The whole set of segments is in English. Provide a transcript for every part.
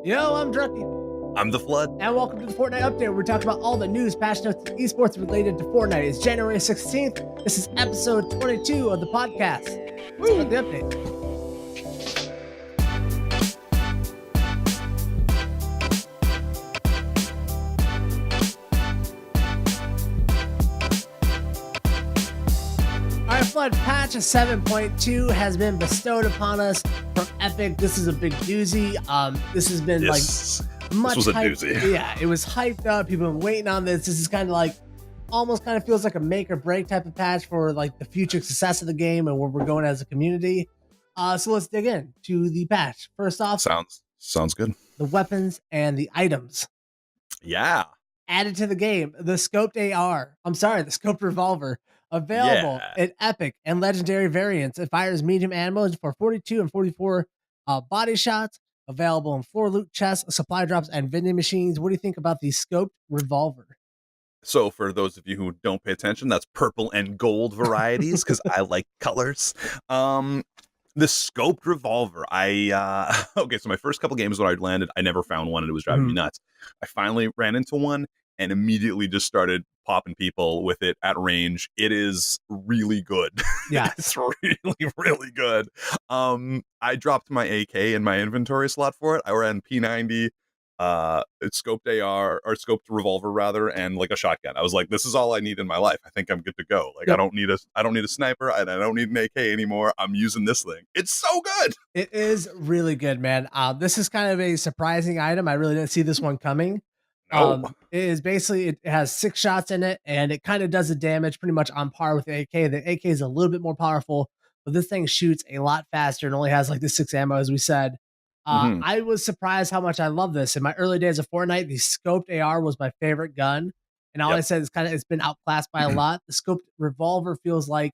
Yo, I'm Drucky, I'm the Flood. and welcome to the Fortnite Update, where we talk about all the news, patch notes, and esports related to Fortnite. It's January 16th. This is episode 22 of the podcast. Let's start the update. Alright, Flood, patch 7.2 has been bestowed upon us from Epic. This is a big doozy. This has been much This was a hyped. doozy. Yeah, it was hyped up. People have been waiting on this. This is kind of like, almost kind of feels like a make or break type of patch for like the future success of the game and where we're going as a community. So let's dig in to the patch. First off, Sounds good. the weapons and the items Yeah. added to the game. The scoped revolver, available in epic and legendary variants. It fires medium ammo for 42 and 44 body shots. Available in floor loot chests, supply drops, and vending machines. What do you think about the scoped revolver? So for those of you who don't pay attention, that's purple and gold varieties because I like colors. The scoped revolver. Okay, so my first couple games when I landed, I never found one and it was driving me nuts. I finally ran into one and immediately just started popping people with it at range. It is really good. Yeah. It's really, really good. I dropped my AK in my inventory slot for it. I ran P90, it's scoped AR or scoped revolver rather, and like a shotgun. I was like, this is all I need in my life. I think I'm good to go. Like, Yep. I don't need a sniper, and I don't need an AK anymore. I'm using this thing. It's so good. It is really good, man. This is kind of a surprising item. I really didn't see this one coming. No. It is basically, it has 6 shots in it, and it kind of does the damage pretty much on par with the AK. The AK is a little bit more powerful, but this thing shoots a lot faster and only has like the 6 ammo, as we said. I was surprised how much I love this. In my early days of Fortnite, the scoped AR was my favorite gun, and all I said is it's been outclassed by a lot. The scoped revolver feels like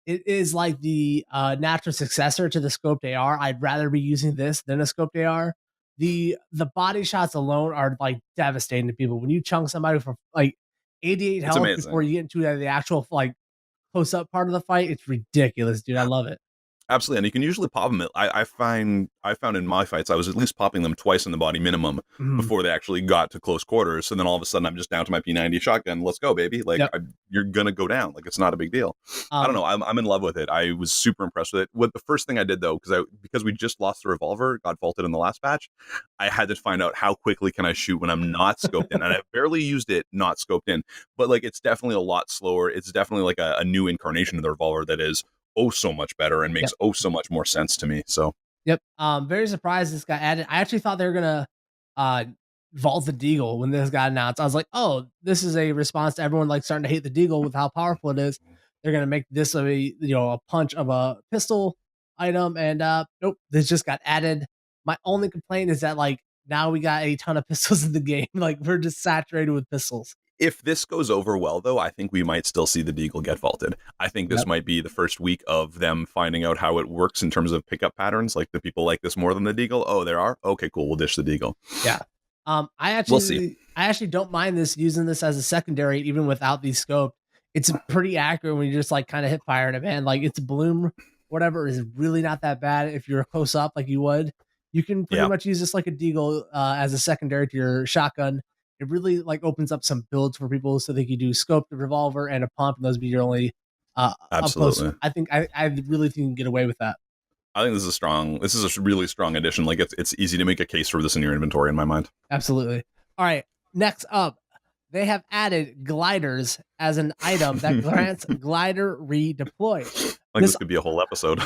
it is like the natural successor to the scoped AR. I'd rather be using this than a scoped AR. The body shots alone are like devastating to people. When you chunk somebody for like 88 health amazing. before you get into the actual like close up part of the fight, it's ridiculous, dude. I love it. Absolutely, and you can usually pop them. I found in my fights, I was at least popping them twice in the body minimum before they actually got to close quarters. So then all of a sudden, I'm just down to my P90 shotgun. Let's go, baby! Like you're gonna go down. Like it's not a big deal. I don't know. I'm in love with it. I was super impressed with it. What the first thing I did though, because we just lost the revolver, got faulted in the last patch. I had to find out how quickly can I shoot when I'm not scoped in, and I barely used it not scoped in. But like it's definitely a lot slower. It's definitely like a new incarnation of the revolver that is so much better and makes so much more sense to me. So very surprised this got added. I actually thought they were gonna vault the Deagle when this got announced. I was like, oh, this is a response to everyone like starting to hate the Deagle with how powerful it is. They're gonna make this a punch of a pistol item, and nope, this just got added. My only complaint is that like now we got a ton of pistols in the game. Like we're just saturated with pistols. if this goes over well, though, I think we might still see the Deagle get vaulted. I think this might be the first week of them finding out how it works in terms of pickup patterns. Like, the people like this more than the Deagle. Oh, there are? Okay, cool. We'll dish the Deagle. Yeah. We'll see. I actually don't mind using this as a secondary, even without the scope. It's pretty accurate when you just like kind of hip fire it, man. Like its bloom, whatever, is really not that bad if you're close up like you would. You can pretty much use this like a Deagle as a secondary to your shotgun. It really like opens up some builds for people so they can do scope, the revolver, and a pump, and those be your only Absolutely. I think I really think you can get away with that. I think this is a really strong addition. Like, it's easy to make a case for this in your inventory in my mind. Absolutely. All right. Next up, they have added gliders as an item that grants glider redeploy. I think this could be a whole episode.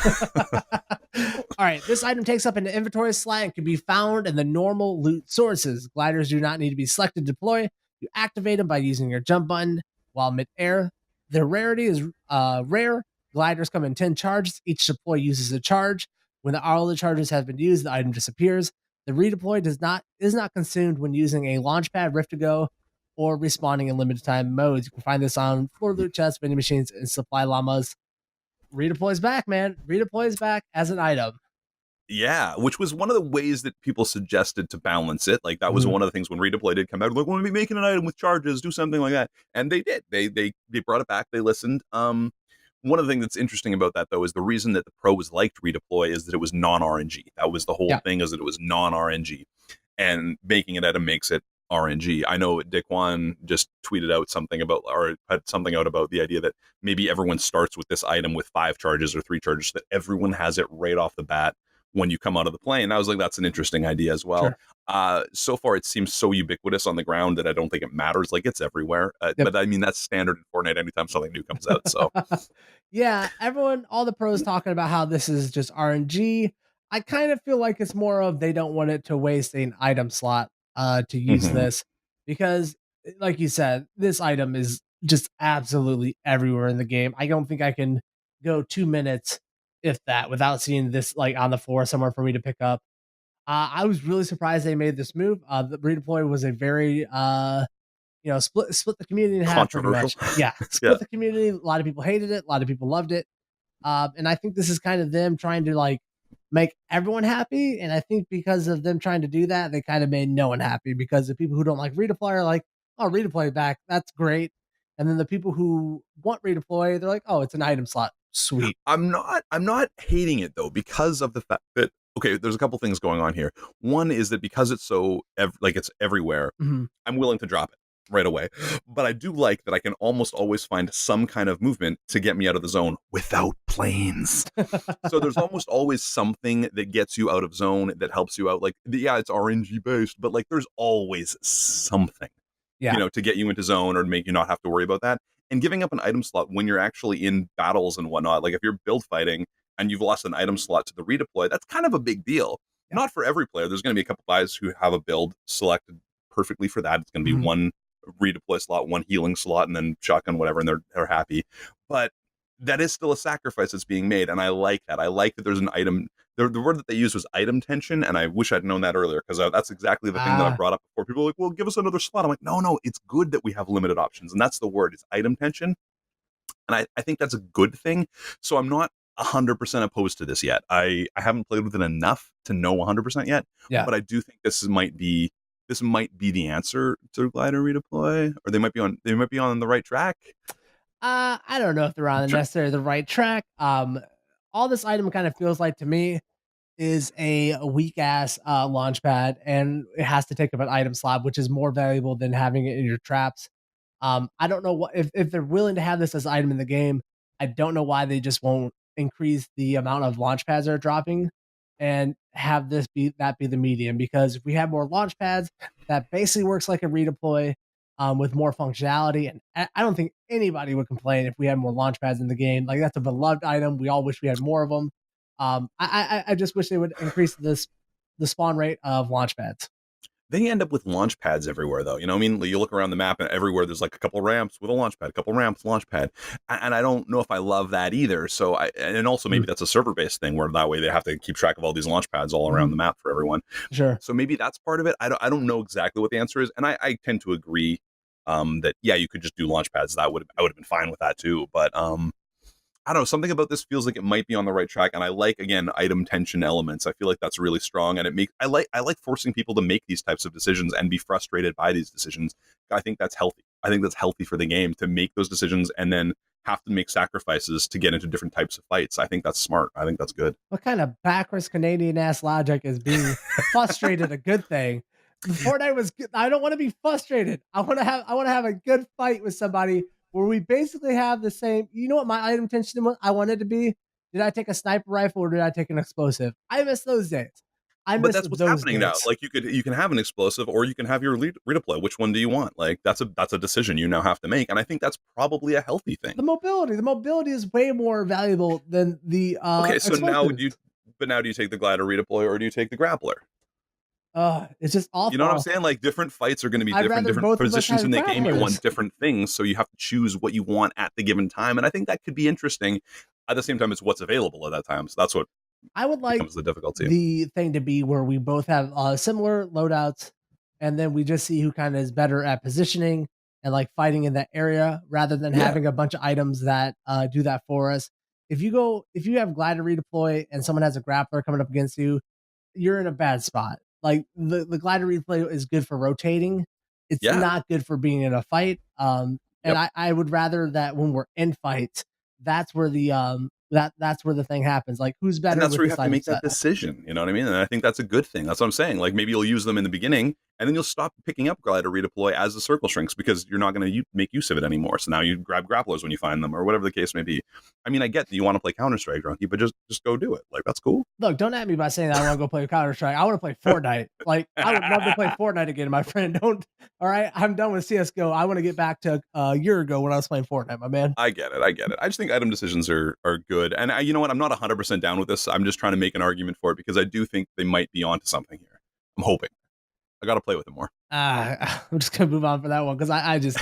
All right. This item takes up an inventory slot and can be found in the normal loot sources. Gliders do not need to be selected to deploy. You activate them by using your jump button while mid-air. Their rarity is rare. Gliders come in 10 charges. Each deploy uses a charge. When all the charges have been used, the item disappears. The redeploy is not consumed when using a launchpad, Rift to Go, or respawning in limited time modes. You can find this on floor loot chests, vending machines, and supply llamas. Redeploy's back, man. Redeploy's back as an item. Yeah, which was one of the ways that people suggested to balance it. Like, that was one of the things when Redeploy did come out. Like, when we making an item with charges, do something like that. And they did. They brought it back. They listened. One of the things that's interesting about that, though, is the reason that the pros liked Redeploy is that it was non-RNG. That was the whole thing, is that it was non-RNG. and making an item makes it RNG. I know Dickwan just tweeted out something about, or had something out about the idea that maybe everyone starts with this item with 5 charges or 3 charges, so that everyone has it right off the bat when you come out of the plane. I was like, that's an interesting idea as well. Sure. So far, it seems so ubiquitous on the ground that I don't think it matters. Like, it's everywhere. Yep. But I mean, that's standard in Fortnite anytime something new comes out. So, Yeah, everyone, all the pros talking about how this is just RNG. I kind of feel like it's more of they don't want it to waste an item slot to use mhm. this because, like you said, this item is just absolutely everywhere in the game. I don't think I can go 2 minutes, if that, without seeing this like on the floor somewhere for me to pick up. I was really surprised they made this move. The redeploy was a very split the community in half pretty Controversial. much. Yeah, Yeah. split the community. A lot of people hated it. A lot of people loved it. And I think this is kind of them trying to like make everyone happy. And I think because of them trying to do that, they kind of made no one happy because the people who don't like redeploy are like, oh, redeploy back. That's great. And then the people who want redeploy, they're like, oh, it's an item slot. Sweet. I'm not hating it though, because of the fact that, okay, there's a couple things going on here. One is that because it's so like it's everywhere, Mhm. I'm willing to drop it right away. But I do like that I can almost always find some kind of movement to get me out of the zone without planes. So there's almost always something that gets you out of zone, that helps you out. Like, yeah, it's RNG based, but like there's always something, Yeah. to get you into zone or to make you not have to worry about that. And giving up an item slot when you're actually in battles and whatnot, like if you're build fighting and you've lost an item slot to the redeploy, that's kind of a big deal. Yeah. Not for every player. There's going to be a couple guys who have a build selected perfectly for that. It's going to be Mhm. one redeploy slot, one healing slot, and then shotgun, whatever, and they're happy. But that is still a sacrifice that's being made, and I like that. I like that there's an item. The word that they used was item tension, and I wish I'd known that earlier, because that's exactly the thing that I Ah, brought up before. People are like, well, give us another slot. I'm like, no, it's good that we have limited options, and that's the word. It's item tension, and I think that's a good thing. So I'm not 100% opposed to this yet. I haven't played with it enough to know 100% yet, yeah. but I do think this might be the answer to glider redeploy, or they might be on the right track. I don't know if they're on necessarily the right track. All this item kind of feels like to me is a weak ass launch pad, and it has to take up an item slot, which is more valuable than having it in your traps. I don't know what if they're willing to have this as an item in the game. I don't know why they just won't increase the amount of launch pads they're dropping and have this be the medium. Because if we have more launch pads, that basically works like a redeploy with more functionality. And I don't think anybody would complain if we had more launch pads in the game. Like that's a beloved item. We all wish we had more of them. I just wish they would increase the spawn rate of launch pads. They end up with launch pads everywhere, though. You know what I mean? You look around the map, and everywhere there's like a couple ramps with a launch pad, a couple ramps, launch pad. And I don't know if I love that either. So and also maybe that's a server based thing, where that way they have to keep track of all these launch pads all around Mhm. the map for everyone. Sure. So maybe that's part of it. I don't know exactly what the answer is. And I tend to agree that, yeah, you could just do launch pads. I would have been fine with that too. But I don't know, something about this feels like it might be on the right track, and I like, again, item tension elements. I feel like that's really strong, and I like forcing people to make these types of decisions and be frustrated by these decisions. I think that's healthy. I think that's healthy for the game to make those decisions and then have to make sacrifices to get into different types of fights. I think that's smart. I think that's good. What kind of backwards Canadian ass logic is being frustrated a good thing? The Fortnite was good. I don't want to be frustrated. I want to have a good fight with somebody where we basically have the same. You know what my item tension was? I wanted to be. Did I take a sniper rifle or did I take an explosive? I miss those days. I But miss that's what's those happening now. days. Like, you can have an explosive, or you can have your redeploy. Which one do you want? Like, that's a decision you now have to make, and I think that's probably a healthy thing. The mobility is way more valuable than the Okay, so now explosive. do you take the glider redeploy, or do you take the grappler? It's just You know what I'm awful. saying? Like, different fights are going to be I'd different. rather Different both of us positions have in the game, you grapplers. want different things, so you have to choose what you want at the given time. And I think that could be interesting. At the same time, it's what's available at that time. So that's what I would like becomes the difficulty. the thing to be where we both have similar loadouts, and then we just see who kind of is better at positioning and like fighting in that area, rather than Yeah, having a bunch of items that do that for us. If you have glider redeploy and someone has a grappler coming up against you, you're in a bad spot. Like the glider replay is good for rotating. It's yeah, not good for being in a fight. And yep. I would rather that when we're in fights, that's where the that's where the thing happens. Like, who's And better that's with where you this have to item make that set? decision. You know what I mean? And I think that's a good thing. That's what I'm saying. Like maybe you'll use them in the beginning, and then you'll stop picking up glider redeploy as the circle shrinks because you're not going to make use of it anymore. So now you grab grapplers when you find them, or whatever the case may be. I mean, I get that you want to play Counter Strike, Drunky, but just go do it. Like that's cool. Look, don't at me by saying that I want to go play Counter Strike. I want to play Fortnite. Like, I would love to play Fortnite again, my friend. Don't. All right, I'm done with CS:GO. I want to get back to a year ago when I was playing Fortnite, my man. I get it. I just think item decisions are good. And you know what? I'm not 100% down with this. I'm just trying to make an argument for it because I do think they might be onto something here. I'm hoping. I got to play with it more. I'm just gonna move on for that one because I just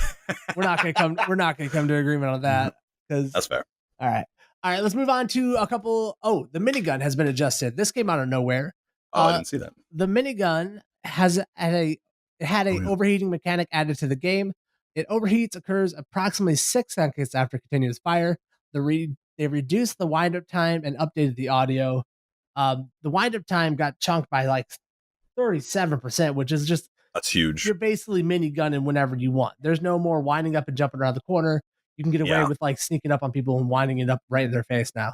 we're not gonna come to agreement on that because that's fair. All right. Let's move on to a couple. Oh, the minigun has been adjusted. This came out of nowhere. I didn't see that. The minigun had a overheating mechanic added to the game. It overheats, occurs approximately 6 seconds after continuous fire. They reduced the windup time and updated the audio. The windup time got chunked by like 37%, which is just that's huge. You're basically minigunning whenever you want. There's no more winding up and jumping around the corner. You can get away with like sneaking up on people and winding it up right in their face now.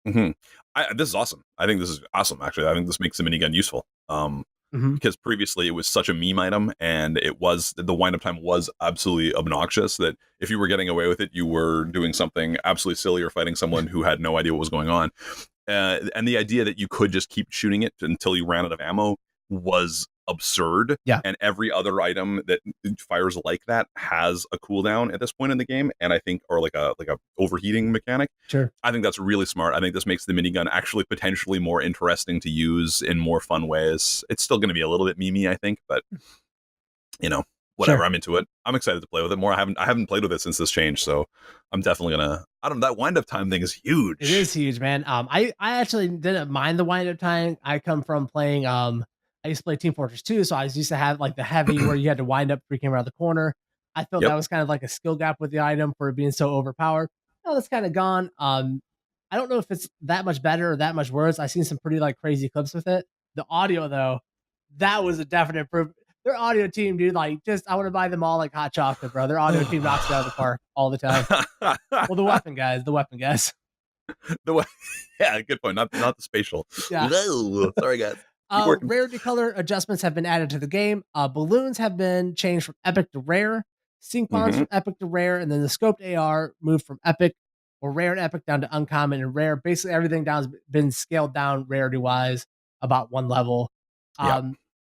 This is awesome. I think this is awesome. Actually, I think this makes the minigun useful. Because previously it was such a meme item, and the wind up time was absolutely obnoxious. That if you were getting away with it, you were doing something absolutely silly or fighting someone who had no idea what was going on. And the idea that you could just keep shooting it until you ran out of ammo was absurd. Yeah. And every other item that fires like that has a cooldown at this point in the game, and I think, or like a overheating mechanic. Sure. I think that's really smart. I think this makes the minigun actually potentially more interesting to use in more fun ways. It's still going to be a little bit memey, I think, but whatever. Sure. I'm into it. I'm excited to play with it more. I haven't played with it since this change, so I'm definitely gonna. That wind up time thing is huge. It is huge, man. I actually didn't mind the wind up time. I come from playing I used to play Team Fortress 2, so I used to have like the heavy where you had to wind up freaking around the corner. I felt that was kind of like a skill gap with the item for it being so overpowered. No, that's kind of gone. I don't know if it's that much better or that much worse. I've seen some pretty like crazy clips with it. The audio though, that was a definite improvement. Their audio team, dude, like I want to buy them all like hot chocolate, bro. Their audio team knocks it out of the park all the time. Well, the weapon guys. Yeah, good point. Not the spatial. Yeah. Whoa, sorry, guys. Rarity color adjustments have been added to the game. Balloons have been changed from epic to rare. Sync bonds from epic to rare, and then the scoped AR moved from epic or rare and epic down to uncommon and rare. Basically, everything down's been scaled down rarity wise about one level.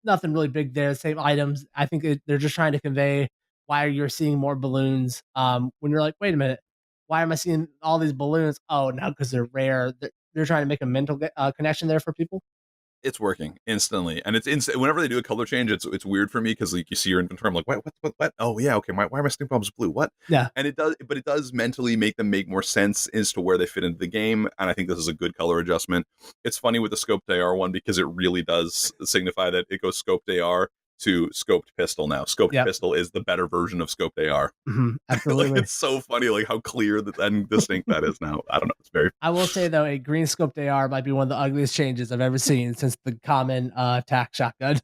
Nothing really big there. Same items. I think they're just trying to convey why you're seeing more balloons. When you're like, wait a minute, why am I seeing all these balloons? Oh, now because they're rare. They're trying to make a mental connection there for people. It's working instantly, and it's instant. Whenever they do a color change, it's weird for me because like you see your inventory, I'm like, what? Oh yeah, okay. Why are my stink bombs blue? What? Yeah. And it does mentally make them make more sense as to where they fit into the game, and I think this is a good color adjustment. It's funny with the scoped AR one because it really does signify that it goes scoped AR to scoped pistol now. Scoped pistol is the better version of scoped AR. Absolutely. Like, it's so funny, like how clear and distinct that is now. I don't know. It's very. I will say though, a green scoped AR might be one of the ugliest changes I've ever seen since the common tac shotgun.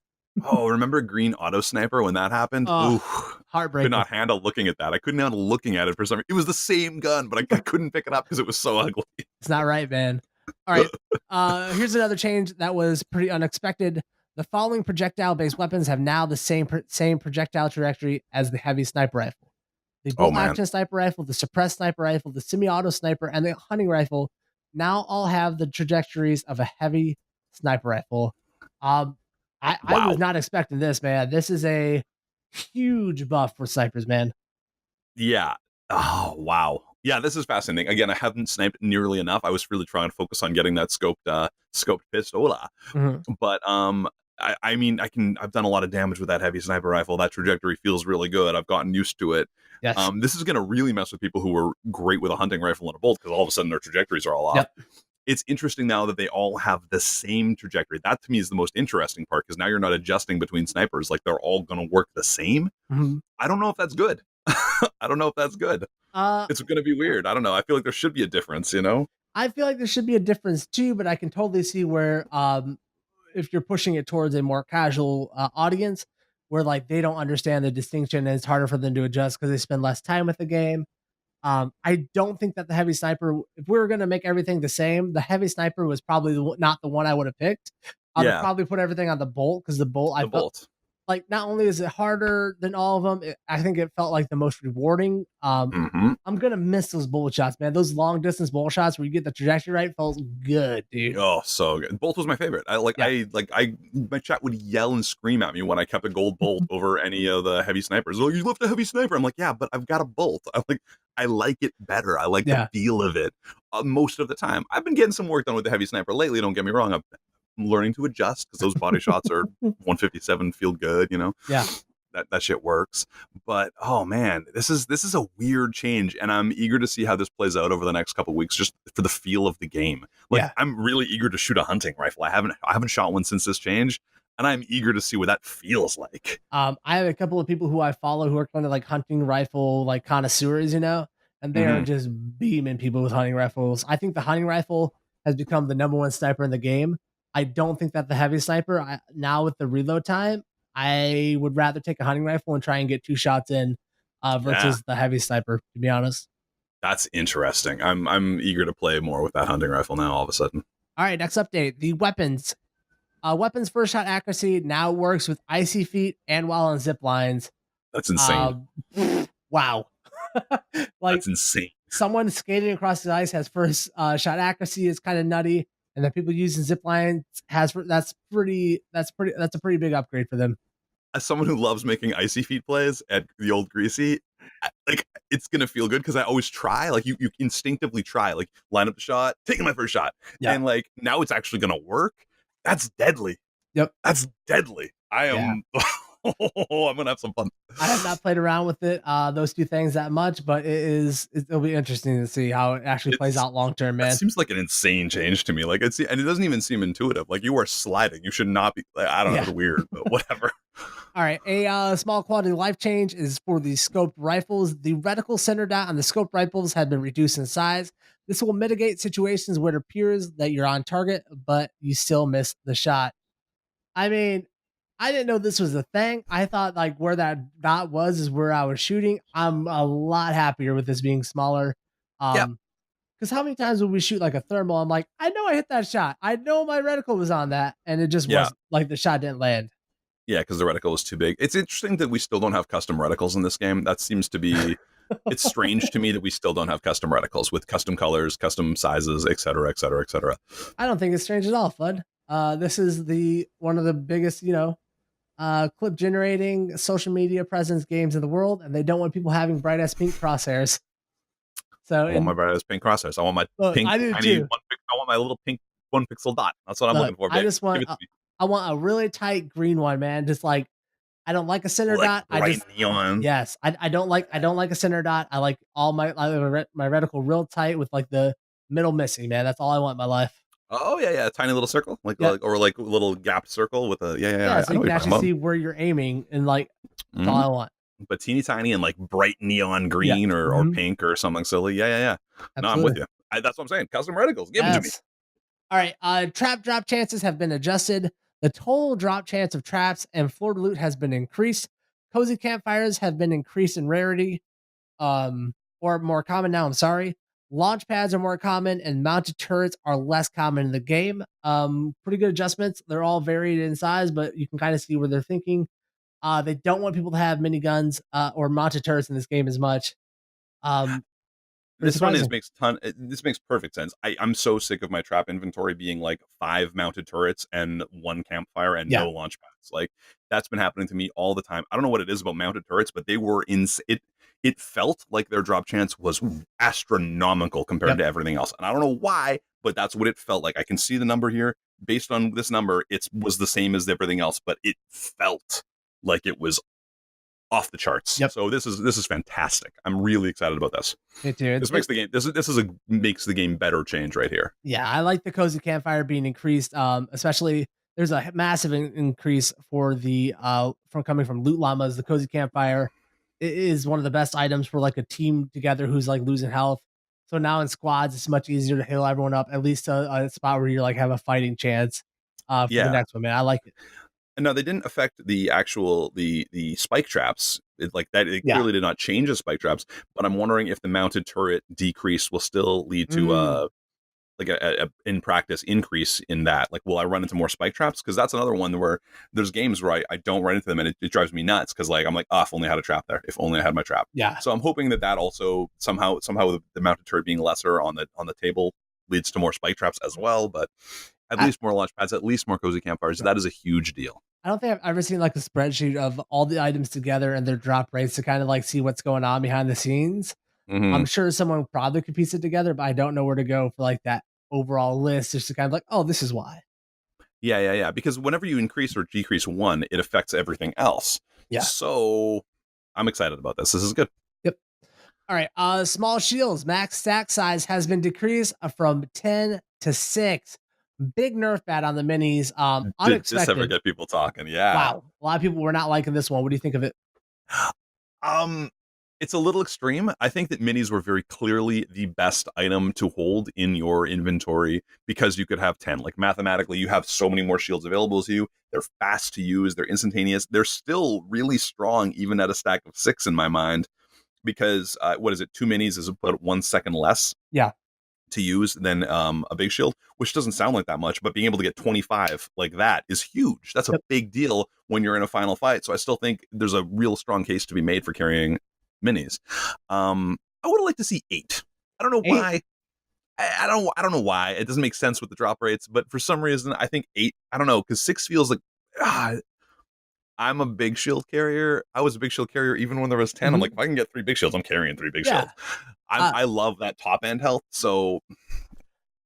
Oh, remember green auto sniper when that happened? Heartbreaking. Could not handle looking at that. I couldn't handle looking at it for some reason. It was the same gun, but I couldn't pick it up because it was so ugly. It's not right, man. All right. Here's another change that was pretty unexpected. The following projectile-based weapons have now the same projectile trajectory as the heavy sniper rifle. The bolt-action sniper rifle, the suppressed sniper rifle, the semi-auto sniper, and the hunting rifle now all have the trajectories of a heavy sniper rifle. I was not expecting this, man. This is a huge buff for snipers, man. Yeah. Oh, wow. Yeah, this is fascinating. Again, I haven't sniped nearly enough. I was really trying to focus on getting that scoped pistola. But I mean, I've done a lot of damage with that heavy sniper rifle. That trajectory feels really good. I've gotten used to it. Yes. This is going to really mess with people who were great with a hunting rifle and a bolt because all of a sudden their trajectories are all off. Yep. It's interesting now that they all have the same trajectory. That to me is the most interesting part because now you're not adjusting between snipers. Like they're all going to work the same. I don't know if that's good. I don't know if that's good. It's going to be weird. I don't know. I feel like there should be a difference, you know? I feel like there should be a difference too, but I can totally see where if you're pushing it towards a more casual audience where like they don't understand the distinction and it's harder for them to adjust because they spend less time with the game. I don't think that the heavy sniper, if we were going to make everything the same, the heavy sniper was probably not the one I would have picked. I'd have Yeah, probably put everything on the bolt, because the bolt, I the felt bolt. like not only is it harder than all of them, I think it felt like the most rewarding. Hmm. I'm gonna miss those bullet shots, man. Those long distance bullet shots where you get the trajectory right felt good, dude. Oh, so good. Bolt was my favorite. Yeah, My chat would yell and scream at me when I kept a gold bolt over any of the heavy snipers. Like, you left a heavy sniper. I'm like, yeah, but I've got a bolt. I like it better. I like the yeah, feel of it most of the time. I've been getting some work done with the heavy sniper lately. Don't get me wrong. I'm learning to adjust because those body shots are 157 feel good. yeah, That shit works. But oh man, this is a weird change, and I'm eager to see how this plays out over the next couple of weeks, just for the feel of the game. Like, yeah. I'm really eager to shoot a hunting rifle. I haven't shot one since this change, and I'm eager to see what that feels like. I have a couple of people who I follow who are kind of like hunting rifle like connoisseurs, and they are Hmm. just beaming people with hunting rifles. I think the hunting rifle has become the number one sniper in the game. I don't think that the heavy sniper, now with the reload time, I would rather take a hunting rifle and try and get 2 shots in, Yeah, versus the heavy sniper, to be honest. that's interesting. I'm eager to play more with that hunting rifle now. All of a sudden, All right, next update: the weapons. Weapons first shot accuracy now works with icy feet and while on zip lines. that's insane. Uh, wow. Like, That's insane. someone skating across the ice has first shot accuracy is kind of nutty, and then people using zip lines that's a pretty big upgrade for them. As someone who loves making icy feet plays at the old greasy, like, it's gonna feel good because I always try. Like, you instinctively try, like, line up the shot, taking my first shot, Yeah. and like now it's actually gonna work. That's deadly. Yep. That's deadly. I Yeah. am. Oh, I'm gonna have some fun. I have not played around with it, those two things that much, but it'll be interesting to see how it actually plays It's out long term, That man. seems like an insane change to me. Like, and it doesn't even seem intuitive. Like, you are sliding. You should not be. Like, I don't know. Yeah. It's weird, but whatever. All right. A small quality of life change is for the scoped rifles. The reticle center dot on the scoped rifles had been reduced in size. This will mitigate situations where it appears that you're on target, but you still miss the shot. I mean, I didn't know this was a thing. I thought like where that dot was is where I was shooting. I'm a lot happier with this being smaller. Yeah, Because how many times would we shoot like a thermal? I'm like, I know I hit that shot. I know my reticle was on that, and it just yeah. was like the shot didn't land. Yeah, because the reticle is too big. It's interesting that we still don't have custom reticles in this game. That seems to be. It's strange to me that we still don't have custom reticles with custom colors, custom sizes, et cetera, et cetera, et cetera. I don't think it's strange at all, Flood. This is the one of the biggest, clip generating social media presence games in the world, and they don't want people having bright ass pink crosshairs. So, I want my and brightest pink crosshairs. I want my look, pink I do tiny too. one. I want my little pink 1 pixel dot. That's what I'm Look, looking for, I baby. just Give want, it to me. I want a really tight green one, man. Just like I don't like a center Like dot. bright neon. Yes, I don't like a center dot. I like my reticle real tight with like the middle missing, man. That's all I want in my life. Oh yeah, yeah, tiny little circle, Yep. or like a little gapped circle with a yeah, yeah, yeah. Yeah, I so know you what can you're talking actually about. see where you're aiming, and like that's all Hmm. I want. But teeny tiny and like bright neon Yeah. green or Mhm. pink or something silly. Yeah, yeah, yeah. No, I'm with Absolutely. you. That's what I'm saying. Custom reticles, give them to me. Yes. All right. Trap drop chances have been adjusted. The total drop chance of traps and floor to loot has been increased. Cozy campfires have been increased in rarity, or more common now. I'm sorry. Launch pads are more common, and mounted turrets are less common in the game. Pretty good adjustments. They're all varied in size, but you can kind of see where they're thinking. They don't want people to have miniguns or mounted turrets in this game as much. Um, Pretty This one surprising. this makes perfect sense. I'm so sick of my trap inventory being like 5 mounted turrets and 1 campfire and Yeah. no launch pads. Like, that's been happening to me all the time. I don't know what it is about mounted turrets, but they were in it. It felt like their drop chance was astronomical compared Yep. to everything else, and I don't know why, but that's what it felt like. I can see the number here. Based on this number, it was the same as everything else, but it felt like it was off the charts. Yep. So this is fantastic. I'm really excited about this. Me too. This makes the game. Makes the game better change right here. Yeah, I like the cozy campfire being increased. Especially there's a massive increase for the from coming from loot llamas. The cozy campfire is one of the best items for like a team together who's like losing health. So now in squads, it's much easier to heal everyone up, at least a spot where you like have a fighting chance for the Yeah. next one. Man, I like it. And no, they didn't affect the actual the spike traps. It Yeah. clearly did not change the spike traps, but I'm wondering if the mounted turret decrease will still lead to like a in practice increase in that. Like, will I run into more spike traps? Because that's another one where there's games where I don't run into them, and it drives me nuts because like I'm like, oh, if only I had a trap there, if only I had my trap. Yeah. So I'm hoping that also somehow the mounted turret being lesser on the table leads to more spike traps as well. But at least more launch pads, at least more cozy campfires. That is a huge deal. I don't think I've ever seen like a spreadsheet of all the items together and their drop rates to kind of like see what's going on behind the scenes. I'm sure someone probably could piece it together, but I don't know where to go for like that overall list just to kind of like, oh, this is why. Yeah. Because whenever you increase or decrease one, it affects everything else. Yeah. So I'm excited about this. This is good. Yep. All right. Small shields max stack size has been decreased from 10 to 6. Big nerf bat on the minis. Did this Unexpected. ever get people talking? Yeah. Wow. A lot of people were not liking this one. What do you think of it? It's a little extreme. I think that minis were very clearly the best item to hold in your inventory because you could have 10. Like mathematically, you have so many more shields available to you. They're fast to use. They're instantaneous. They're still really strong, even at a stack of 6 in my mind, because what is it? 2 minis is about 1 second less. Yeah. To use than a big shield, which doesn't sound like that much, but being able to get 25 like that is huge. That's a big deal when you're in a final fight. So I still think there's a real strong case to be made for carrying minis. I would like to see 8. I don't know 8. Why. I don't know why. It doesn't make sense with the drop rates, but for some reason I think 8. I don't know, because 6 feels like I'm a big shield carrier. I was a big shield carrier even when there was 10. I'm like, if I can get 3 big shields, I'm carrying 3 big shields. I love that top end health. So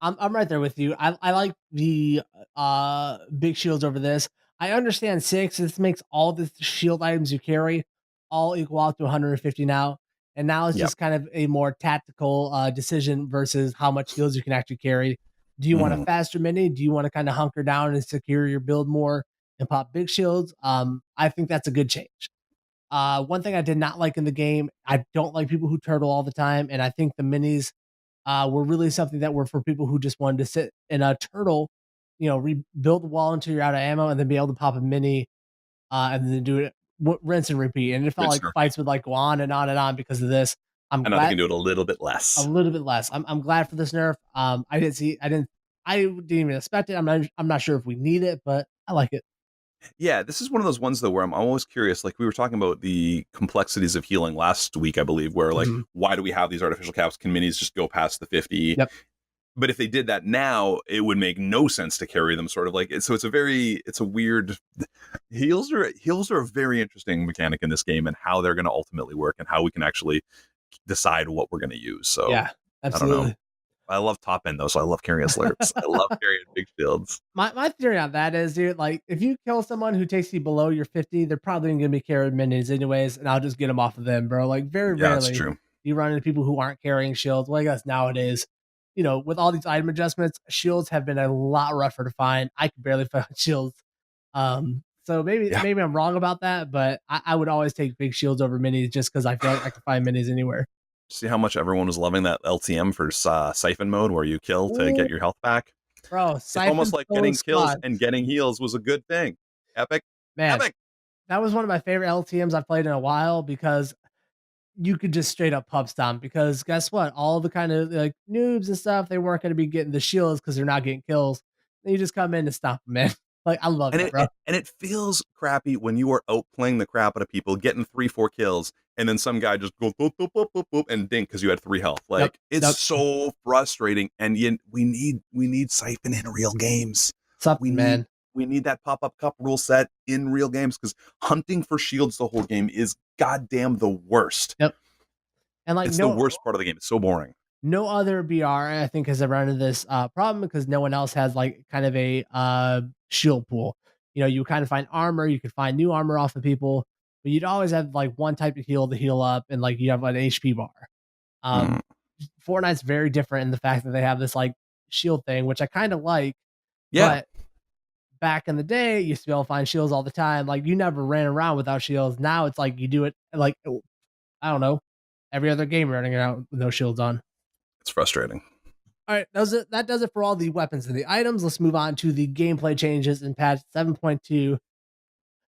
I'm right there with you. I like the big shields over this. I understand 6. This makes all the shield items you carry all equal out to 150 now. And now it's just kind of a more tactical decision versus how much shields you can actually carry. Do you want a faster mini? Do you want to kind of hunker down and secure your build more and pop big shields? I think that's a good change. One thing I did not like in the game, I don't like people who turtle all the time, and I think the minis were really something that were for people who just wanted to sit in a turtle, rebuild the wall until you're out of ammo, and then be able to pop a mini, and then do it rinse and repeat. And it felt like fights would like go on and on and on because of this. I'm glad they can do it a little bit less. A little bit less. I'm glad for this nerf. I didn't even expect it. I'm not sure if we need it, but I like it. Yeah, this is one of those ones though where I'm always curious. Like we were talking about the complexities of healing last week, I believe, where like why do we have these artificial caps? Can minis just go past the 50? Yep. But if they did that now, it would make no sense to carry them. Sort of like so. It's a weird. Heals are a very interesting mechanic in this game, and how they're going to ultimately work, and how we can actually decide what we're going to use. So yeah, absolutely. I don't know. I love top end though, so I love carrying slurps. I love carrying big shields. My theory on that is, dude, like if you kill someone who takes you below your 50, they're probably going to be carrying minis anyways, and I'll just get them off of them, bro. Like very rarely, that's true. You run into people who aren't carrying shields. Well, I guess nowadays, with all these item adjustments, shields have been a lot rougher to find. I can barely find shields. So maybe I'm wrong about that, but I would always take big shields over minis just because I feel like I can find minis anywhere. See how much everyone was loving that LTM for siphon mode where you kill to get your health back? Bro, it's almost like getting kills and getting heals was a good thing. Epic. Man, epic. That was one of my favorite LTMs I've played in a while because you could just straight up pub stomp because guess what? All the kind of like noobs and stuff, they weren't going to be getting the shields because they're not getting kills. Then you just come in and stomp them, man. Like, I love it, bro. And it feels crappy when you are outplaying the crap out of people, getting 3-4 kills, and then some guy just goes boop, boop, boop, boop, boop, and dink because you had 3 health. Like, it's so frustrating. And we need siphon in real games. Man. We need that pop-up cup rule set in real games because hunting for shields the whole game is goddamn the worst. Yep. And like it's the worst part of the game. It's so boring. No other BR, I think, has ever run into this problem because no one else has like kind of a shield pool. You kind of find armor, you could find new armor off of people, but you'd always have like one type of heal to heal up, and like you have an HP bar. Fortnite's very different in the fact that they have this like shield thing, which I kind of like. Yeah. But back in the day, you used to be able to find shields all the time. Like you never ran around without shields. Now it's like you do it like I don't know, every other game running around with no shields on. It's frustrating. All right, that does it for all the weapons and the items. Let's move on to the gameplay changes in patch 7.2.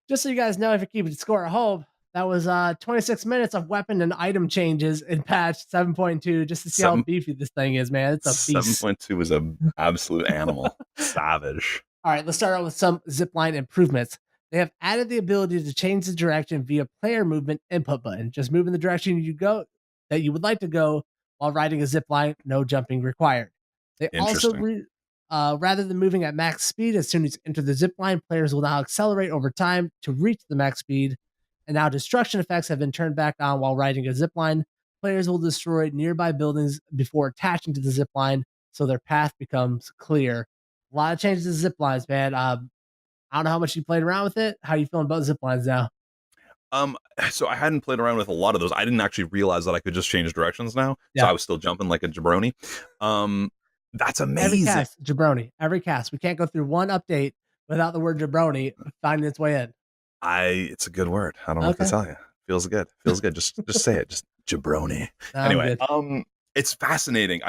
Just so you guys know, if you're keeping score at home, That was 26 minutes of weapon and item changes in patch 7.2 just to see how Seven beefy this thing is, man. It's a beast. 7.2 is an absolute animal. Savage. All right, let's start out with some zipline improvements. They have added the ability to change the direction via player movement input button. Just move in the direction you go that you would like to go while riding a zipline, no jumping required. They also, Interesting. rather than moving at max speed as soon as you enter the zipline, players will now accelerate over time to reach the max speed. And now destruction effects have been turned back on while riding a zipline. Players will destroy nearby buildings before attaching to the zipline, so their path becomes clear. A lot of changes to zip lines, man. I don't know how much you played around with it. How you feeling about zip lines now? Um, so I hadn't played around with a lot of those. I didn't actually realize that I could just change directions now. So Yeah. I was still jumping like a jabroni. That's Every amazing. cast, jabroni. Every cast. We can't go through one update without the word jabroni finding its way in. It's a good word. I don't know what to tell you. Feels good. Feels good. Just say it. Just jabroni. Anyway, it's fascinating.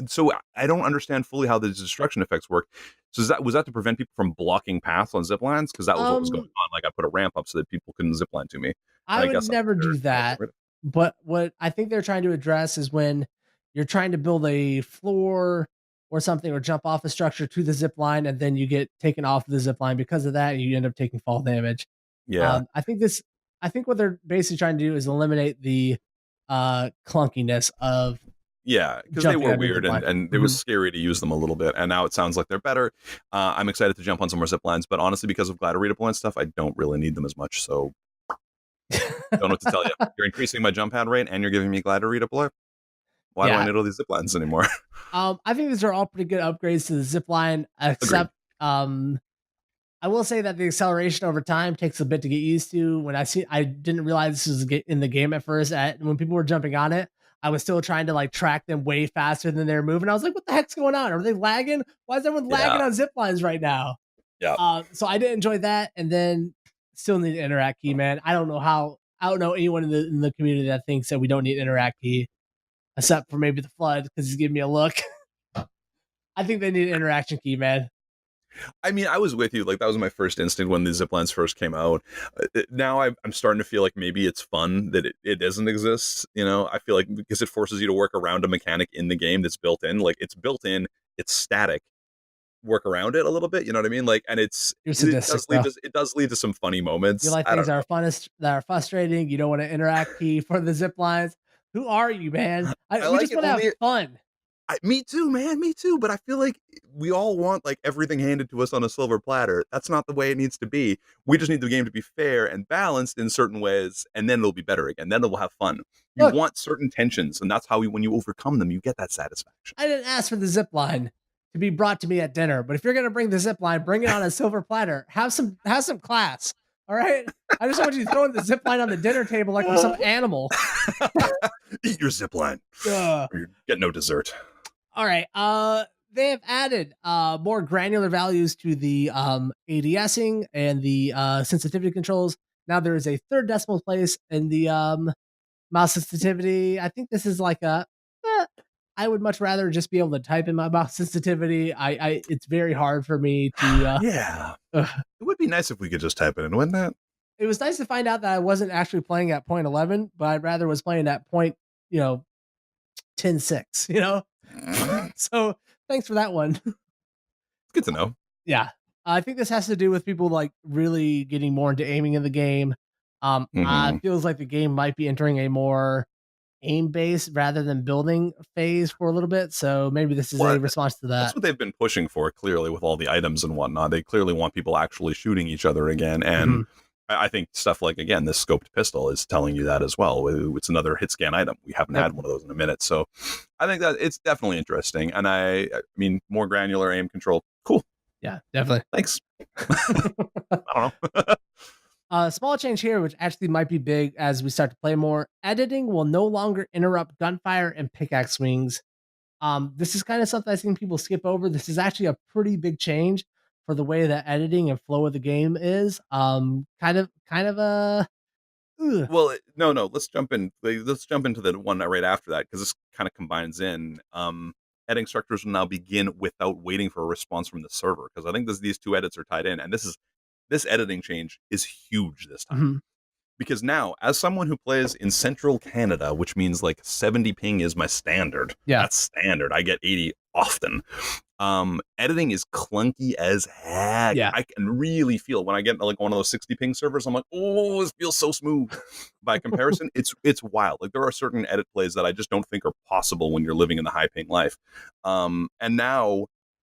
So I don't understand fully how the destruction effects work. So was that to prevent people from blocking paths on zip lines? Because that was what was going on. Like I put a ramp up so that people couldn't zip line to me. I would never do that. But what I think they're trying to address is when you're trying to build a floor or something or jump off a structure to the zip line and then you get taken off the zip line because of that, you end up taking fall damage. Yeah. I think what they're basically trying to do is eliminate the clunkiness of because they were weird and it was scary to use them a little bit. And now it sounds like they're better. I'm excited to jump on some more zip lines, but honestly, because of glider redeploy and stuff, I don't really need them as much. So don't know what to tell you. You're increasing my jump pad rate and you're giving me glider redeploy. Why do I need all these zip lines anymore? I think these are all pretty good upgrades to the zip line, except I will say that the acceleration over time takes a bit to get used to. I didn't realize this was in the game at first. When people were jumping on it, I was still trying to like track them way faster than they're moving. I was like, "What the heck's going on? Are they lagging? Why is everyone lagging on zip lines right now?" Yeah. So I did enjoy that, and then still need an interact key, man. I don't know anyone in the community that thinks that we don't need interact key, except for maybe the flood because he's giving me a look. I think they need an interaction key, man. I mean, I was with you. Like that was my first instinct when the zip lines first came out. Now I'm starting to feel like maybe it's fun that it doesn't exist. You know, I feel like because it forces you to work around a mechanic in the game that's built in. Like it's built in, it's static. Work around it a little bit. You know what I mean? Like, and it does lead to some funny moments. You like things that are frustrating. You don't want to interact key for the zip lines. Who are you, man? We just want to have fun. Me too, man. Me too. But I feel like we all want like everything handed to us on a silver platter. That's not the way it needs to be. We just need the game to be fair and balanced in certain ways, and then it'll be better again. Then it will have fun. You want certain tensions, and that's how when you overcome them, you get that satisfaction. I didn't ask for the zip line to be brought to me at dinner, but if you're gonna bring the zip line, bring it on a silver platter. Have some class. All right. I just want you throwing the zip line on the dinner table like we're some animal. Eat your zip line. Or you get no dessert. All right. They have added more granular values to the ADSing and the sensitivity controls. Now there is a third decimal place in the mouse sensitivity. I think this is like I would much rather just be able to type in my mouse sensitivity. It's very hard for me to. It would be nice if we could just type it in, wouldn't it? It was nice to find out that I wasn't actually playing at 0.11, but I rather was playing at 10.6. So thanks for that one. It's good to know. Yeah. I think this has to do with people like really getting more into aiming in the game. It feels like the game might be entering a more aim based rather than building phase for a little bit. So maybe this is a response to that. That's what they've been pushing for, clearly, with all the items and whatnot. They clearly want people actually shooting each other again. And I think stuff like, again, this scoped pistol is telling you that as well. It's another hit scan item. We haven't had one of those in a minute. So I think that it's definitely interesting. And I mean, more granular aim control. Cool. Yeah, definitely. Thanks. I don't know. Small change here, which actually might be big as we start to play more. Editing will no longer interrupt gunfire and pickaxe swings. This is kind of something I've seen people skip over. This is actually a pretty big change for the way that editing and flow of the game is. Kind of a. Well, no. Let's jump into the one right after that, because this kind of combines in. Editing structures will now begin without waiting for a response from the server, because I think these two edits are tied in, and this editing change is huge this time. because now, as someone who plays in central Canada, which means like 70 ping is my standard. Yeah. That's standard. I get 80 often. Editing is clunky as heck. Yeah. I can really feel when I get like one of those 60 ping servers, I'm like, oh, this feels so smooth. By comparison, it's wild. Like there are certain edit plays that I just don't think are possible when you're living in the high ping life. And now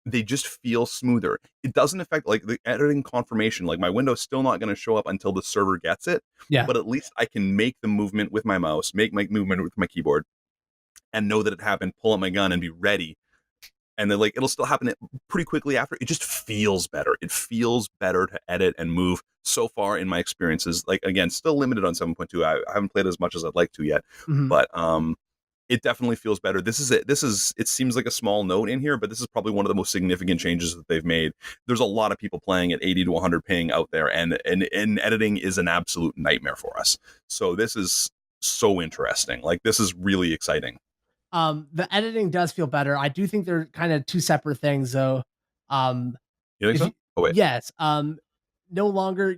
they just feel smoother. It doesn't affect like the editing confirmation. Like my window's still not going to show up until the server gets it. Yeah. But at least I can make the movement with my mouse, make my movement with my keyboard, and know that it happened, pull out my gun and be ready. And then like it'll still happen pretty quickly after. It just feels better. It feels better to edit and move so far in my experiences. Like again, still limited on 7.2. I haven't played as much as I'd like to yet. But it definitely feels better. This is it. It seems like a small note in here, but this is probably one of the most significant changes that they've made. There's a lot of people playing at 80 to 100 ping out there, and editing is an absolute nightmare for us. So this is so interesting. Like this is really exciting. The editing does feel better. I do think they're kind of two separate things, though. You think so? Oh wait. Yes. No longer.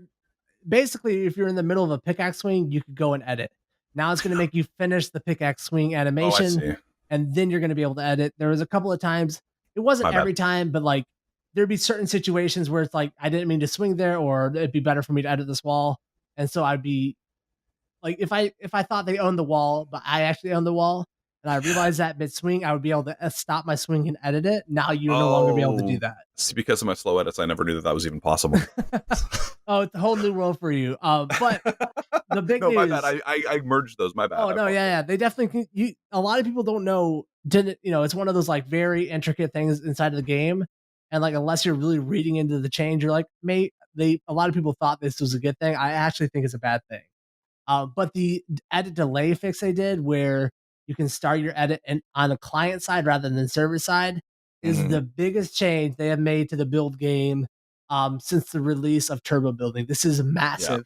Basically, if you're in the middle of a pickaxe swing, you could go and edit. Now it's going to make you finish the pickaxe swing animation, and then you're going to be able to edit. There was a couple of times, it wasn't every time, but like there'd be certain situations where it's like I didn't mean to swing there, or it'd be better for me to edit this wall, and so I'd be like, if I thought they owned the wall, but I actually owned the wall, and I realized that mid swing, I would be able to stop my swing and edit it. Now you'll no longer be able to do that. See, because of my slow edits, I never knew that was even possible. Oh, it's a whole new world for you. But the big news. My bad. I merged those. My bad. Oh no, yeah. They definitely can. A lot of people don't know. It's one of those like very intricate things inside of the game, and like unless you're really reading into the change, you're like, a lot of people thought this was a good thing. I actually think it's a bad thing. But the edit delay fix they did, where you can start your edit on the client side rather than server side, is the biggest change they have made to the build game since the release of turbo building. This is massive.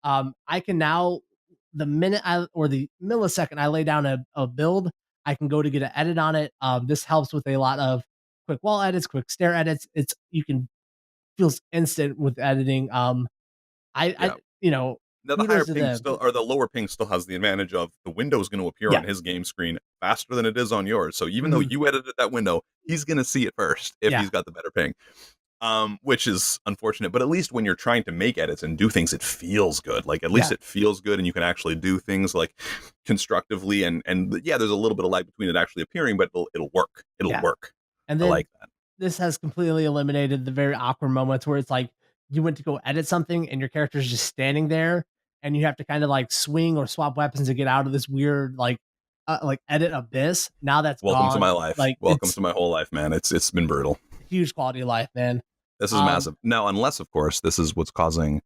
Yeah. I can now, the minute the millisecond I lay down a build, I can go to get an edit on it. This helps with a lot of quick wall edits, quick stair edits. Feels instant with editing. Now the higher ping or the lower ping still has the advantage of the window is going to appear on his game screen faster than it is on yours. So even though you edited that window, he's going to see it first if he's got the better ping, which is unfortunate. But at least when you're trying to make edits and do things, it feels good. Like at least it feels good, and you can actually do things like constructively. And there's a little bit of lag between it actually appearing, but it'll work. It'll work. And then I like that. This has completely eliminated the very awkward moments where it's like you went to go edit something and your character's just standing there, and you have to kind of like swing or swap weapons to get out of this weird like edit abyss. Now that's welcome to my life. Like welcome to my whole life, man. It's been brutal. Huge quality of life, man. This is massive. Now, unless of course this is what's causing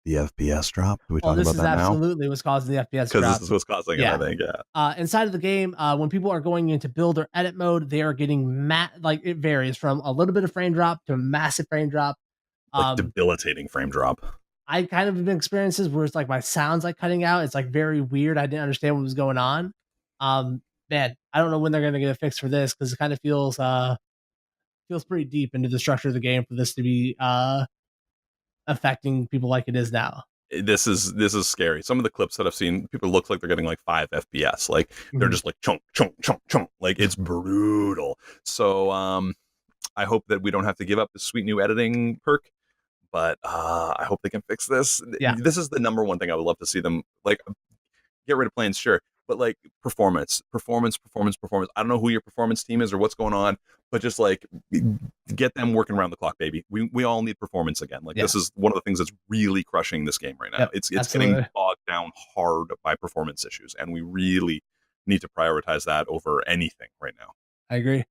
the FPS drop. Do we talk about that now? This is absolutely what's causing the FPS drop. Because this is what's causing it, I think. Yeah. Inside of the game, when people are going into build or edit mode, they are getting it varies from a little bit of frame drop to a massive frame drop. Like debilitating frame drop. I kind of have been experiences where it's like my sound's like cutting out. It's like very weird. I didn't understand what was going on. Man, I don't know when they're going to get a fix for this, because it kind of feels pretty deep into the structure of the game for this to be affecting people like it is now. This is scary. Some of the clips that I've seen, people look like they're getting like 5 FPS. Like they're just like chunk, chunk, chunk, chunk. Like it's brutal. So I hope that we don't have to give up the sweet new editing perk, but I hope they can fix this. Yeah. This is the number one thing I would love to see them like get rid of planes, sure. But like performance. I don't know who your performance team is or what's going on, but just like get them working around the clock, baby. We all need performance again. Like this is one of the things that's really crushing this game right now. Yep, it's getting bogged down hard by performance issues, and we really need to prioritize that over anything right now. I agree.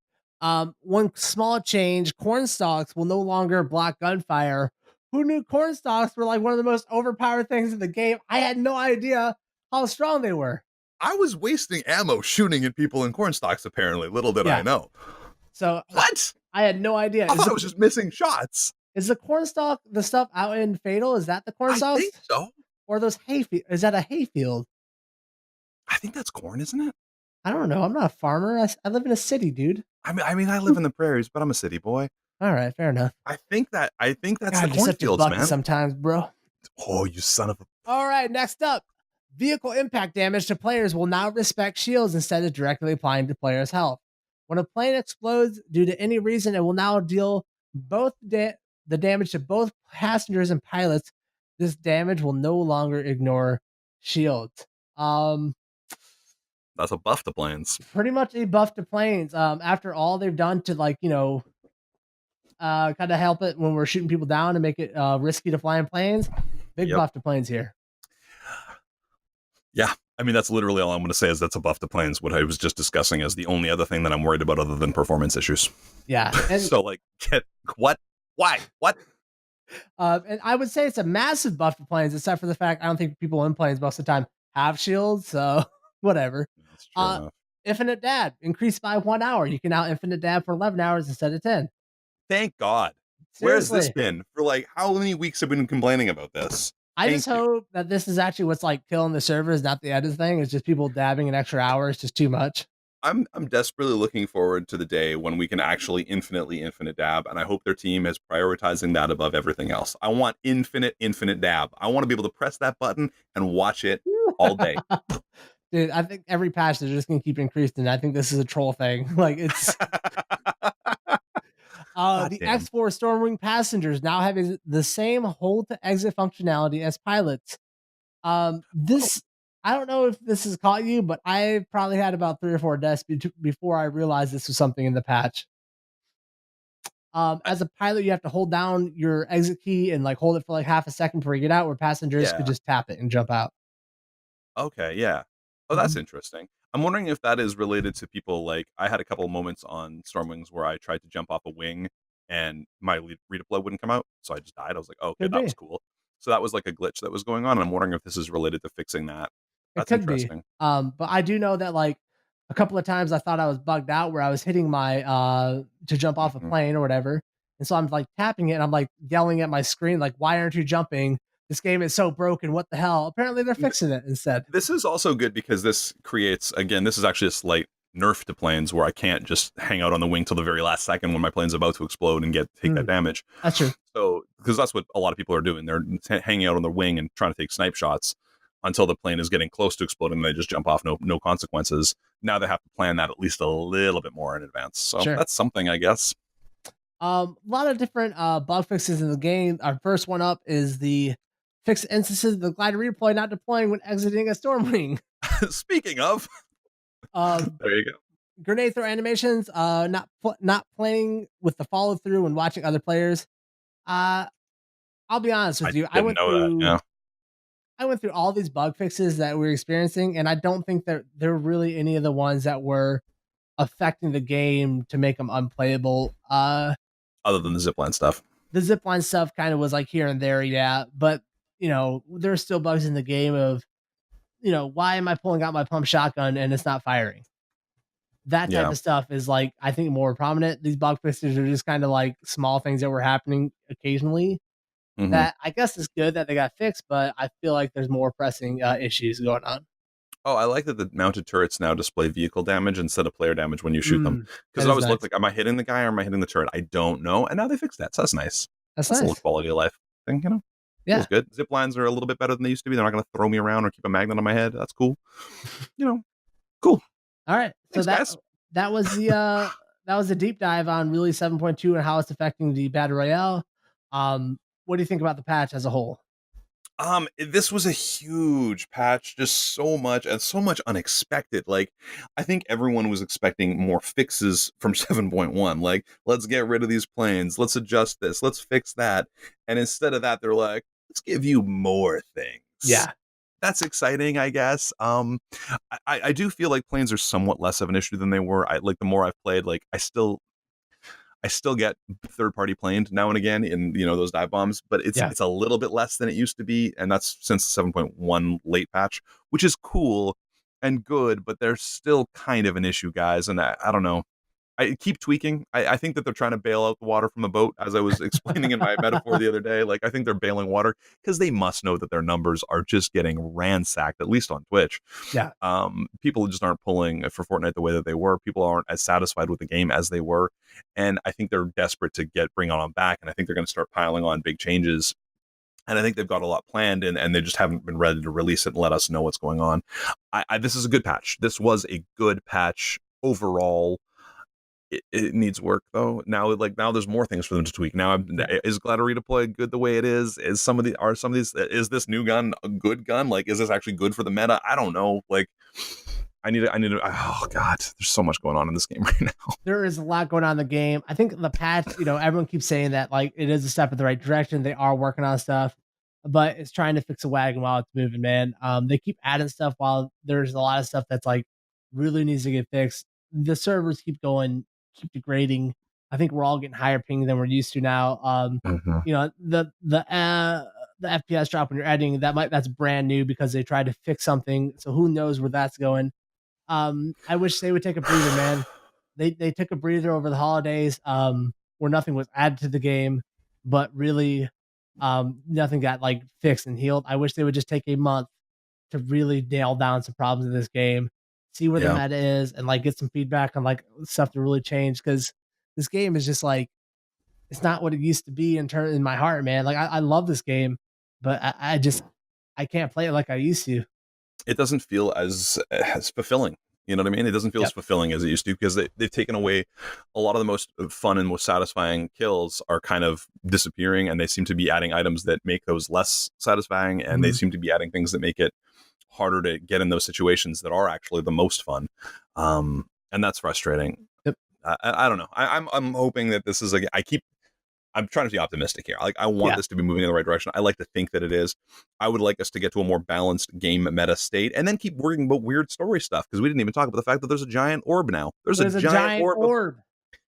One small change: corn stalks will no longer block gunfire. Who knew corn stalks were like one of the most overpowered things in the game? I had no idea how strong they were. I was wasting ammo shooting at people in corn stalks, apparently. Little did I know. So what? I had no idea. I thought I was just missing shots. Is the corn stalk the stuff out in Fatal? Is that the corn stalks? I think so. Or those is that a hayfield? I think that's corn, isn't it? I don't know. I'm not a farmer. I live in a city, dude. I mean, I live in the prairies, but I'm a city boy. All right, fair enough. I think that's the cornfields, man. Sometimes, bro. Oh, you son of a All right, next up. Vehicle impact damage to players will now respect shields instead of directly applying to players' health. When a plane explodes due to any reason, it will now deal the damage to both passengers and pilots. This damage will no longer ignore shields. That's a buff to planes. Pretty much a buff to planes. After all they've done to kind of help it when we're shooting people down and make it risky to fly in planes. Big buff to planes here. Yeah, I mean, that's literally all I'm going to say is that's a buff to planes. What I was just discussing is the only other thing that I'm worried about other than performance issues. Yeah. And, so, like, what? Why? What? And I would say it's a massive buff to planes, except for the fact I don't think people in planes most of the time have shields, so whatever. That's true enough. Infinite dab, increased by 1 hour. You can now infinite dab for 11 hours instead of 10. Thank God. Seriously. Where's this been? For like, how many weeks have we been complaining about this? I just hope that this is actually what's like killing the servers, not the edit thing. It's just people dabbing an extra hour. It's just too much. I'm desperately looking forward to the day when we can actually infinite dab, and I hope their team is prioritizing that above everything else. I want infinite dab. I want to be able to press that button and watch it all day. Dude, I think every patch they're just gonna keep increasing. I think this is a troll thing. Like it's the X4 Stormwing passengers now have the same hold to exit functionality as pilots. This I don't know if this has caught you, but I probably had about 3 or 4 deaths before I realized this was something in the patch. As a pilot, you have to hold down your exit key and like hold it for like half a second before you get out, where passengers could just tap it and jump out. Okay, yeah. Oh, that's interesting. I'm wondering if that is related to people like I had a couple of moments on Stormwings where I tried to jump off a wing and my redeploy wouldn't come out, so I just died. I was like, oh, okay, that was cool. So that was like a glitch that was going on, and I'm wondering if this is related to fixing that. That's interesting. Be. But I do know that like a couple of times I thought I was bugged out where I was hitting my to jump off a plane or whatever. And so I'm like tapping it and I'm like yelling at my screen, like, why aren't you jumping? This game is so broken. What the hell? Apparently they're fixing it instead. This is also good because this creates, again, this is actually a slight nerf to planes where I can't just hang out on the wing till the very last second when my plane's about to explode and take that damage. That's true. So, because that's what a lot of people are doing. They're hanging out on the wing and trying to take snipe shots until the plane is getting close to exploding and they just jump off, no consequences. Now they have to plan that at least a little bit more in advance. So that's something, I guess. A lot of different bug fixes in the game. Our first one up is the fixed instances of the glider redeploy not deploying when exiting a Stormwing. Speaking of, there you go. Grenade throw animations, not playing with the follow through when watching other players. I'll be honest with you. I went through all these bug fixes that we're experiencing, and I don't think that there were really any of the ones that were affecting the game to make them unplayable. Other than the zipline stuff. The zipline stuff kind of was like here and there, yeah. But, there's still bugs in the game of, why am I pulling out my pump shotgun and it's not firing? That type of stuff is like, I think more prominent. These bug fixes are just kind of like small things that were happening occasionally. That I guess is good that they got fixed, but I feel like there's more pressing issues going on. Oh, I like that the mounted turrets now display vehicle damage instead of player damage when you shoot them. Because it always looked like, am I hitting the guy or am I hitting the turret? I don't know. And now they fixed that. So that's nice. That's nice. A little quality of life thing, Yeah. Feels good. Zip lines are a little bit better than they used to be. They're not going to throw me around or keep a magnet on my head. That's cool. Cool. All right. Thanks, so that was the deep dive on really 7.2 and how it's affecting the Battle Royale. What do you think about the patch as a whole? This was a huge patch, just so much unexpected. Like, I think everyone was expecting more fixes from 7.1. Like, let's get rid of these planes, let's adjust this, let's fix that. And instead of that, they're like, let's give you more things. Yeah. That's exciting, I guess. I do feel like planes are somewhat less of an issue than they were. The more I've played, like I still get third-party planed now and again in those dive bombs, but it's a little bit less than it used to be, and that's since the 7.1 late patch, which is cool and good, but they're still kind of an issue, guys. And I don't know. I keep tweaking. I think that they're trying to bail out the water from the boat, as I was explaining in my metaphor the other day. Like, I think they're bailing water because they must know that their numbers are just getting ransacked, at least on Twitch. Yeah. People just aren't pulling for Fortnite the way that they were. People aren't as satisfied with the game as they were. And I think they're desperate to bring on back. And I think they're going to start piling on big changes And I think they've got a lot planned, and they just haven't been ready to release it and let us know what's going on. This is a good patch. This was a good patch overall. It needs work though. Now there's more things for them to tweak. Now, is Gladiator deploy good the way it is? Is is this new gun a good gun? Like, is this actually good for the meta? I don't know. Like, I need to, oh God, there's so much going on in this game right now. There is a lot going on in the game. I think the patch, everyone keeps saying that like it is a step in the right direction. They are working on stuff, but it's trying to fix a wagon while it's moving, man. They keep adding stuff while there's a lot of stuff that's like really needs to get fixed. The servers keep degrading. I think we're all getting higher ping than we're used to now. The FPS drop when you're editing, that's brand new because they tried to fix something. So who knows where that's going. I wish they would take a breather, man. They took a breather over the holidays, where nothing was added to the game, but really, nothing got like fixed and healed. I wish they would just take a month to really nail down some problems in this game, see where the meta is, and like get some feedback on like stuff to really change. Because this game is just like, it's not what it used to be in my heart, man. Like I love this game, but I can't play it like I used to. It doesn't feel as fulfilling. You know what I mean? It doesn't feel as fulfilling as it used to, because they've taken away a lot of the most fun and most satisfying kills are kind of disappearing, and they seem to be adding items that make those less satisfying, and they seem to be adding things that make it harder to get in those situations that are actually the most fun. And that's frustrating. Yep. I don't know. I'm hoping that this is I'm trying to be optimistic here. Like, I want this to be moving in the right direction. I like to think that it is. I would like us to get to a more balanced game meta state, and then keep worrying about weird story stuff, because we didn't even talk about the fact that there's a giant orb now. There's a giant orb.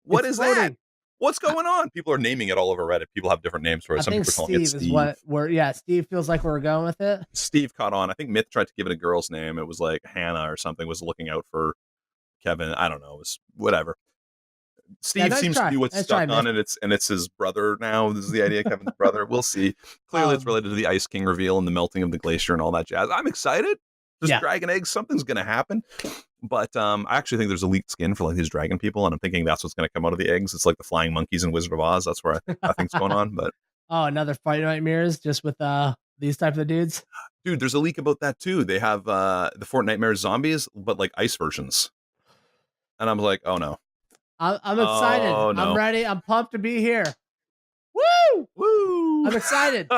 What is that? What's going on? People are naming it all over Reddit. People have different names for it. Some people are calling it Steve. Steve feels like we're going with it. Steve caught on. I think Myth tried to give it a girl's name. It was like Hannah or something, was looking out for Kevin. I don't know. It was whatever. Steve seems to be what's stuck on it. It's his brother now. This is the idea, Kevin's brother. We'll see. Clearly, it's related to the Ice King reveal and the melting of the glacier and all that jazz. I'm excited. There's dragon eggs. Something's going to happen. But I actually think there's a leaked skin for like these dragon people, and I'm thinking that's what's going to come out of the eggs. It's like the flying monkeys in Wizard of Oz. That's where I think's going on. But another Fight Nightmares just with these type of dudes. Dude, there's a leak about that too. They have the Fortnite Nightmares zombies, but like ice versions. And I'm like, oh no. I'm excited. Oh, no. I'm ready. I'm pumped to be here. Woo! Woo! I'm excited.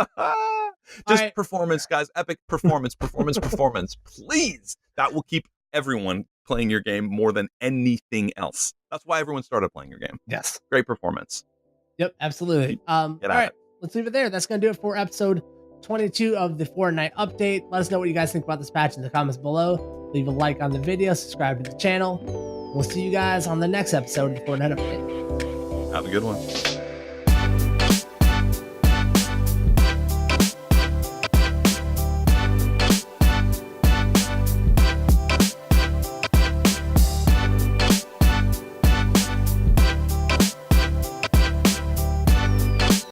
Just performance, guys. Epic performance. Please. That will keep everyone playing your game more than anything else. That's why everyone started playing your game. Yes. Great performance. Yep, absolutely. All right. Let's leave it there. That's going to do it for episode 22 of the Fortnite update. Let us know what you guys think about this patch in the comments below. Leave a like on the video. Subscribe to the channel. We'll see you guys on the next episode of Fortnite Update. Have a good one.